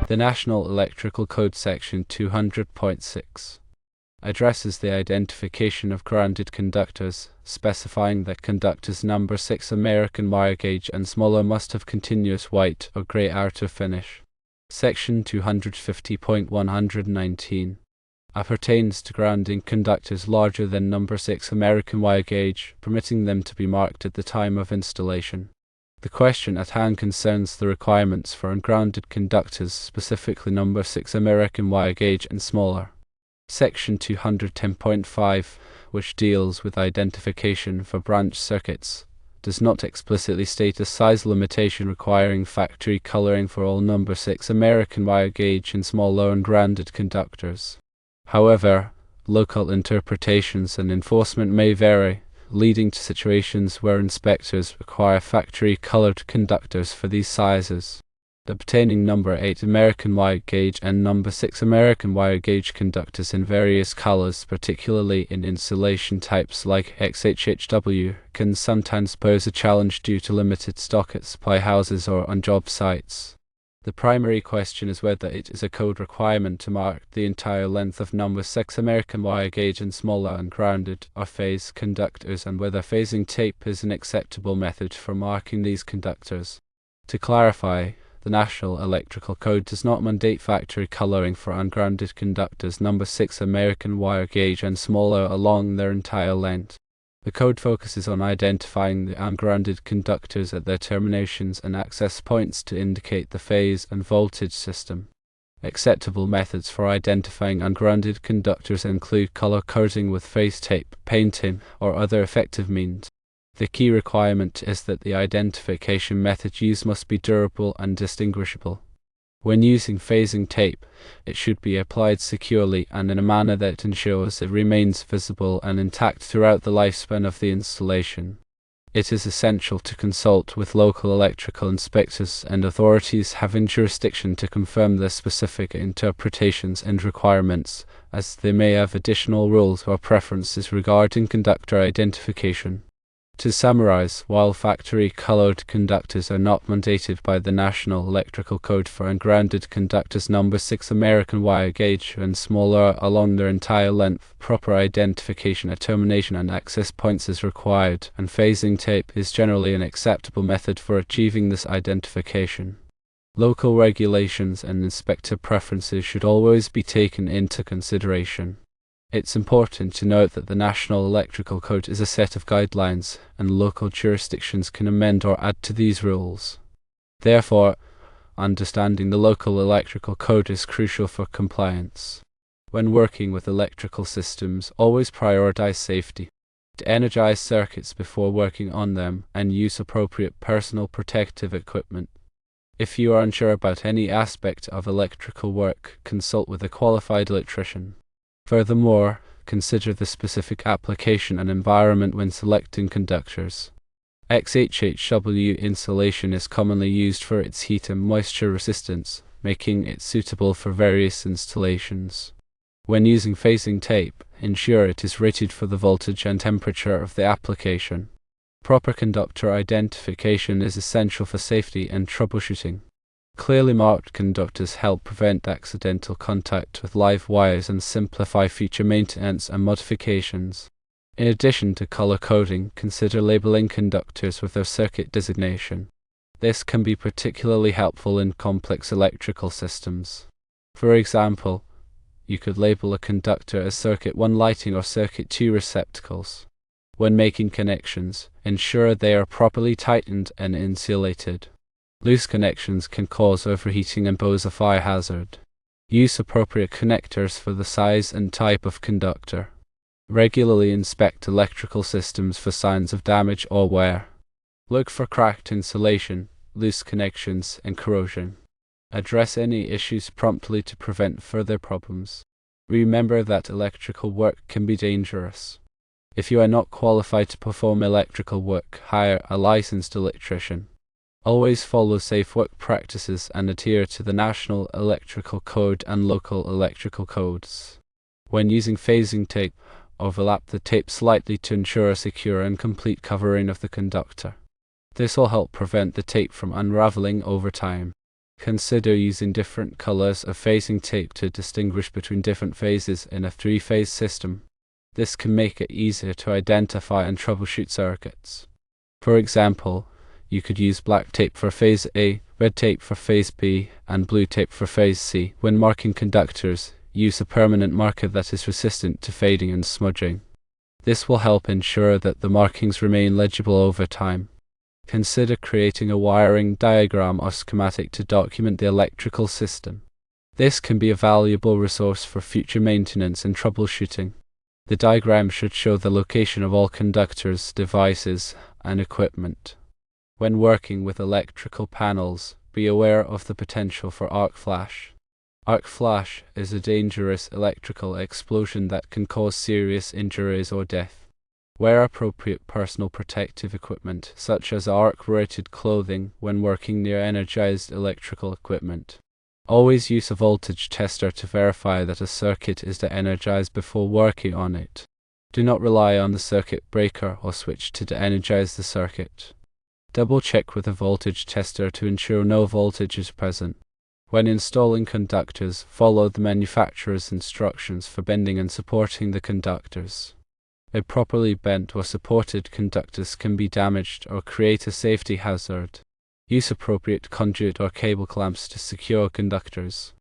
The National Electrical Code Section 200.6 addresses the identification of grounded conductors, specifying that conductors number 6 American wire gauge and smaller must have continuous white or grey outer finish. Section 250.119 appertains to grounding conductors larger than number 6 American wire gauge, permitting them to be marked at the time of installation. The question at hand concerns the requirements for ungrounded conductors, specifically number 6 American wire gauge and smaller. Section 210.5, which deals with identification for branch circuits, does not explicitly state a size limitation requiring factory coloring for all number 6 American wire gauge and smaller ungrounded conductors. However, local interpretations and enforcement may vary, leading to situations where inspectors require factory-colored conductors for these sizes. Obtaining number 8 American wire gauge and number 6 American wire gauge conductors in various colors, particularly in insulation types like XHHW, can sometimes pose a challenge due to limited stock at supply houses or on job sites. The primary question is whether it is a code requirement to mark the entire length of number 6 American wire gauge and smaller ungrounded or phase conductors, and whether phasing tape is an acceptable method for marking these conductors. To clarify, the National Electrical Code does not mandate factory coloring for ungrounded conductors number 6 American wire gauge and smaller along their entire length. The code focuses on identifying the ungrounded conductors at their terminations and access points to indicate the phase and voltage system. Acceptable methods for identifying ungrounded conductors include color coding with phase tape, painting, or other effective means. The key requirement is that the identification method used must be durable and distinguishable. When using phasing tape, it should be applied securely and in a manner that ensures it remains visible and intact throughout the lifespan of the installation. It is essential to consult with local electrical inspectors and authorities having jurisdiction to confirm their specific interpretations and requirements, as they may have additional rules or preferences regarding conductor identification. To summarize, while factory-colored conductors are not mandated by the National Electrical Code for ungrounded conductors number 6 American wire gauge and smaller along their entire length, proper identification at termination and access points is required, and phasing tape is generally an acceptable method for achieving this identification. Local regulations and inspector preferences should always be taken into consideration. It's important to note that the National Electrical Code is a set of guidelines, and local jurisdictions can amend or add to these rules. Therefore, understanding the local electrical code is crucial for compliance. When working with electrical systems, always prioritize safety. To energize circuits before working on them, and use appropriate personal protective equipment. If you are unsure about any aspect of electrical work, consult with a qualified electrician. Furthermore, consider the specific application and environment when selecting conductors. XHHW insulation is commonly used for its heat and moisture resistance, making it suitable for various installations. When using phasing tape, ensure it is rated for the voltage and temperature of the application. Proper conductor identification is essential for safety and troubleshooting. Clearly marked conductors help prevent accidental contact with live wires and simplify future maintenance and modifications. In addition to color coding, consider labeling conductors with their circuit designation. This can be particularly helpful in complex electrical systems. For example, you could label a conductor as Circuit 1 lighting or Circuit 2 receptacles. When making connections, ensure they are properly tightened and insulated. Loose connections can cause overheating and pose a fire hazard. Use appropriate connectors for the size and type of conductor. Regularly inspect electrical systems for signs of damage or wear. Look for cracked insulation, loose connections, and corrosion. Address any issues promptly to prevent further problems. Remember that electrical work can be dangerous. If you are not qualified to perform electrical work, hire a licensed electrician. Always follow safe work practices and adhere to the National Electrical Code and local electrical codes. When using phasing tape, overlap the tape slightly to ensure a secure and complete covering of the conductor. This will help prevent the tape from unraveling over time. Consider using different colors of phasing tape to distinguish between different phases in a three-phase system. This can make it easier to identify and troubleshoot circuits. For example, you could use black tape for phase A, red tape for phase B, and blue tape for phase C. When marking conductors, use a permanent marker that is resistant to fading and smudging. This will help ensure that the markings remain legible over time. Consider creating a wiring diagram or schematic to document the electrical system. This can be a valuable resource for future maintenance and troubleshooting. The diagram should show the location of all conductors, devices, and equipment. When working with electrical panels, be aware of the potential for arc flash. Arc flash is a dangerous electrical explosion that can cause serious injuries or death. Wear appropriate personal protective equipment, such as arc-rated clothing, when working near energized electrical equipment. Always use a voltage tester to verify that a circuit is de-energized before working on it. Do not rely on the circuit breaker or switch to de-energize the circuit. Double-check with a voltage tester to ensure no voltage is present. When installing conductors, follow the manufacturer's instructions for bending and supporting the conductors. Improperly bent or supported conductors can be damaged or create a safety hazard. Use appropriate conduit or cable clamps to secure conductors.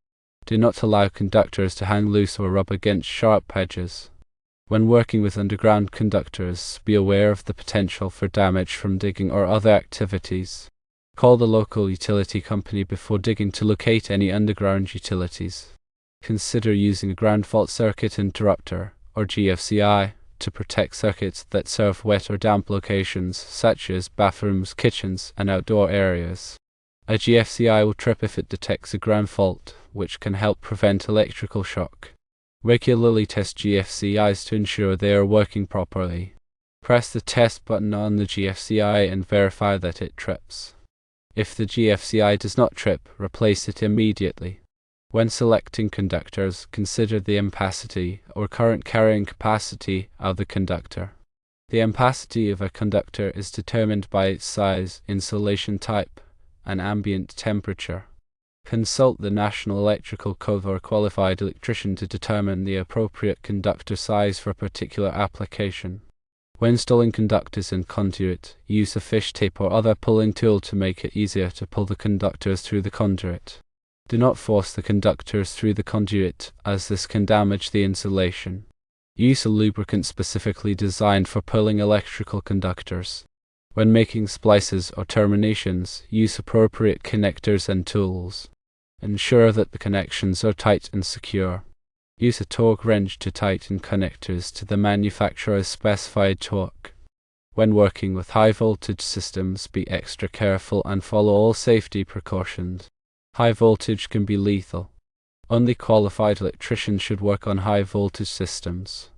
Do not allow conductors to hang loose or rub against sharp edges. When working with underground conductors, be aware of the potential for damage from digging or other activities. Call the local utility company before digging to locate any underground utilities. Consider using a ground fault circuit interrupter, or GFCI, to protect circuits that serve wet or damp locations, such as bathrooms, kitchens, and outdoor areas. A GFCI will trip if it detects a ground fault, which can help prevent electrical shock. Regularly test GFCIs to ensure they are working properly. Press the test button on the GFCI and verify that it trips. If the GFCI does not trip, replace it immediately. When selecting conductors, consider the ampacity or current carrying capacity of the conductor. The ampacity of a conductor is determined by its size, insulation type, and ambient temperature. Consult the National Electrical Code or a qualified electrician to determine the appropriate conductor size for a particular application. When installing conductors in conduit, use a fish tape or other pulling tool to make it easier to pull the conductors through the conduit. Do not force the conductors through the conduit, as this can damage the insulation. Use a lubricant specifically designed for pulling electrical conductors. When making splices or terminations, use appropriate connectors and tools. Ensure that the connections are tight and secure. Use a torque wrench to tighten connectors to the manufacturer's specified torque. When working with high voltage systems, be extra careful and follow all safety precautions. High voltage can be lethal. Only qualified electricians should work on high voltage systems.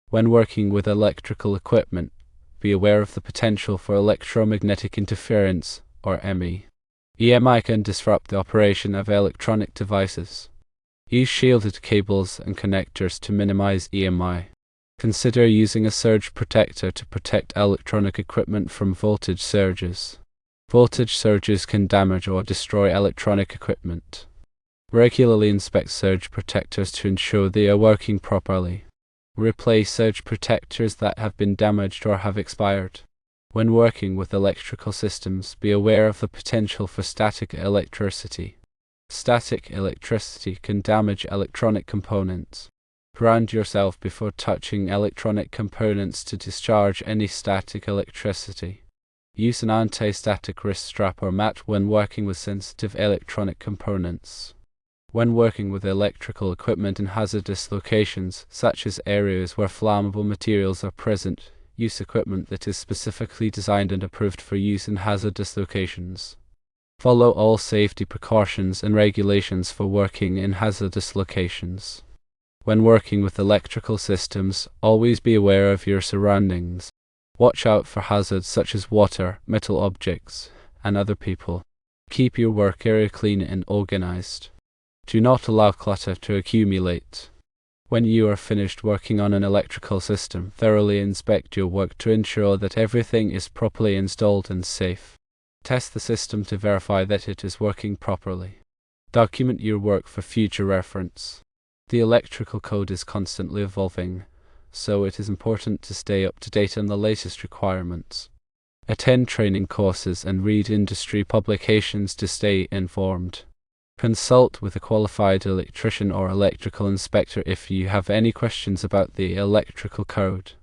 When working with electrical equipment, be aware of the potential for electromagnetic interference, or EMI. EMI can disrupt the operation of electronic devices. Use shielded cables and connectors to minimize EMI. Consider using a surge protector to protect electronic equipment from voltage surges. Voltage surges can damage or destroy electronic equipment. Regularly inspect surge protectors to ensure they are working properly. Replace surge protectors that have been damaged or have expired. When working with electrical systems, be aware of the potential for static electricity. Static electricity can damage electronic components. Ground yourself before touching electronic components to discharge any static electricity. Use an anti-static wrist strap or mat when working with sensitive electronic components. When working with electrical equipment in hazardous locations, such as areas where flammable materials are present, use equipment that is specifically designed and approved for use in hazardous locations. Follow all safety precautions and regulations for working in hazardous locations. When working with electrical systems, always be aware of your surroundings. Watch out for hazards such as water, metal objects, and other people. Keep your work area clean and organized. Do not allow clutter to accumulate. When you are finished working on an electrical system, thoroughly inspect your work to ensure that everything is properly installed and safe. Test the system to verify that it is working properly. Document your work for future reference. The electrical code is constantly evolving, so it is important to stay up to date on the latest requirements. Attend training courses and read industry publications to stay informed. Consult with a qualified electrician or electrical inspector if you have any questions about the electrical code.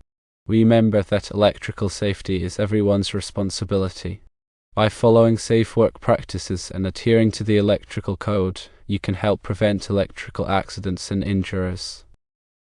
Remember that electrical safety is everyone's responsibility. By following safe work practices and adhering to the electrical code, you can help prevent electrical accidents and injuries.